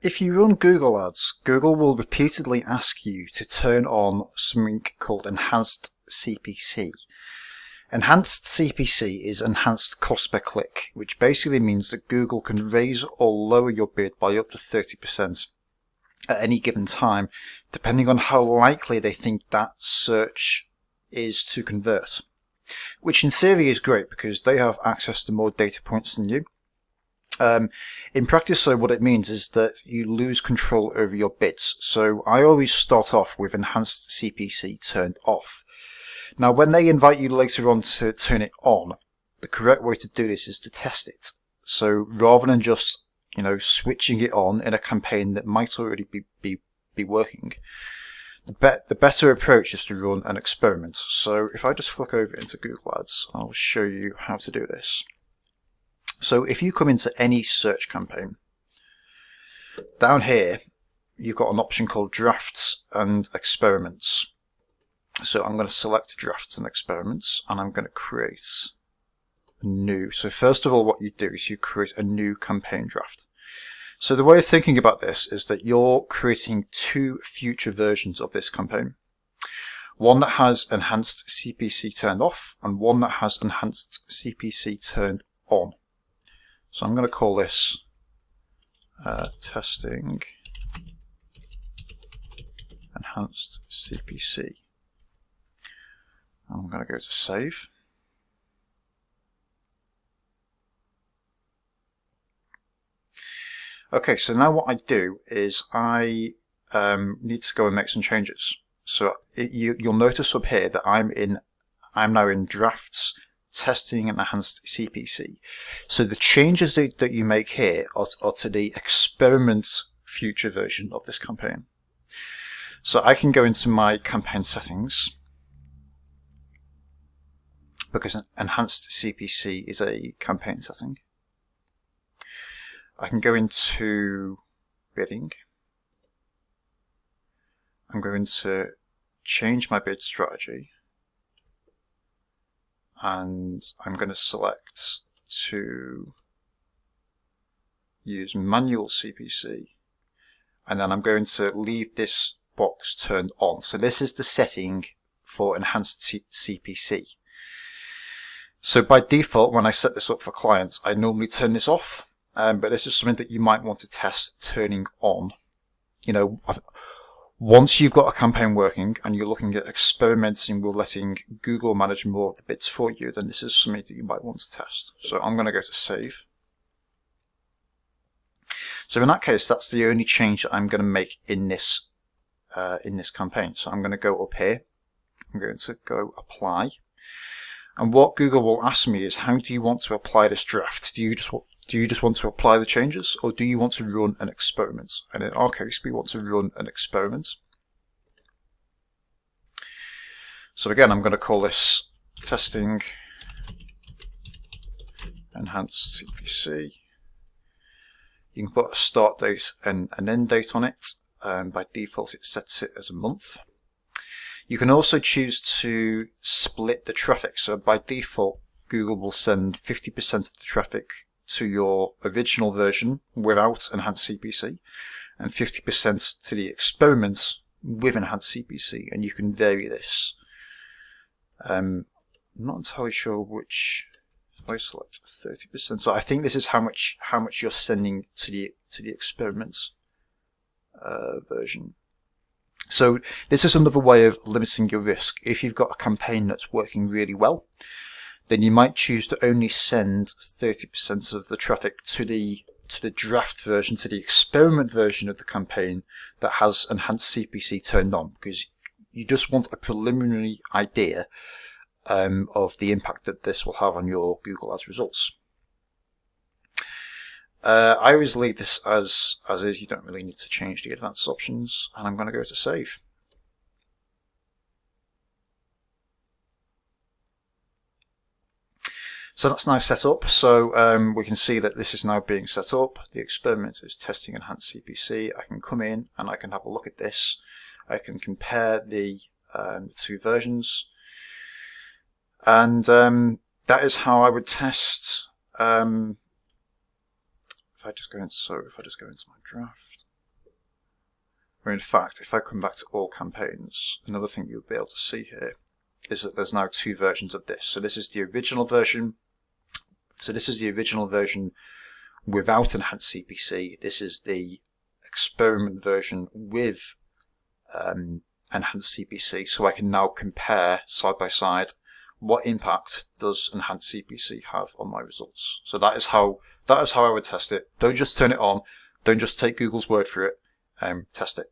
If you run Google Ads, Google will repeatedly ask you to turn on something called Enhanced CPC. Enhanced CPC is enhanced cost per click, which basically means that Google can raise or lower your bid by up to 30% at any given time, depending on how likely they think that search is to convert. Which in theory is great because they have access to more data points than you. In practice, though, what it means is that you lose control over your bids. So I always start off with Enhanced CPC turned off. Now, when they invite you later on to turn it on, the correct way to do this is to test it. So rather than just, switching it on in a campaign that might already be working, the better approach is to run an experiment. So if I just flick over into Google Ads, I'll show you how to do this. So if you come into any search campaign, down here you've got an option called Drafts and Experiments. So I'm going to select Drafts and Experiments, and I'm going to create a new. So first of all, what you do is you create a new campaign draft. So the way of thinking about this is that you're creating two future versions of this campaign. One that has Enhanced CPC turned off, and one that has Enhanced CPC turned on. So I'm going to call this testing Enhanced CPC. I'm going to go to save. Okay, so now what I do is I need to go and make some changes. So you'll notice up here that I'm now in Drafts, Testing and Enhanced CPC. So the changes that you make here are to the experiment future version of this campaign. So I can go into my campaign settings, because Enhanced CPC is a campaign setting. I can go into bidding. I'm going to change my bid strategy, and I'm going to select to use manual CPC, and then I'm going to leave this box turned on. So this is the setting for Enhanced CPC. So by default, when I set this up for clients, I normally turn this off, but this is something that you might want to test turning on. Once you've got a campaign working and you're looking at experimenting with letting Google manage more of the bids for you, then this is something that you might want to test. So I'm going to go to save. So in that case, that's the only change that I'm going to make in this campaign. So I'm going to go up here. I'm going to go apply. And what Google will ask me is, how do you want to apply this draft? Do you just want to apply the changes, or do you want to run an experiment? And in our case, we want to run an experiment. So again, I'm going to call this testing Enhanced CPC. You can put a start date and an end date on it. By default, it sets it as a month. You can also choose to split the traffic. So by default, Google will send 50% of the traffic to your original version without Enhanced CPC, and 50% to the experiments with Enhanced CPC, and you can vary this. I'm not entirely sure which. If I select 30%, so I think this is how much you're sending to the experiments version. So this is another way of limiting your risk. If you've got a campaign that's working really well, then you might choose to only send 30% of the traffic to the draft version, to the experiment version of the campaign that has Enhanced CPC turned on, because you just want a preliminary idea of the impact that this will have on your Google Ads results. I always leave this as is. You don't really need to change the advanced options, and I'm going to go to save. So that's now set up. So we can see that this is now being set up. The experiment is testing Enhanced CPC. I can come in and I can have a look at this. I can compare the two versions, and that is how I would test. If I just go into my draft, Or in fact, if I come back to all campaigns, another thing you'll be able to see here is that there's now two versions of this. So this is the original version. So this is the original version without enhanced CPC. This is the experiment version with enhanced CPC. So I can now compare side by side what impact does enhanced CPC have on my results. So that is how I would test it. Don't just turn it on. Don't just take Google's word for it. Test it.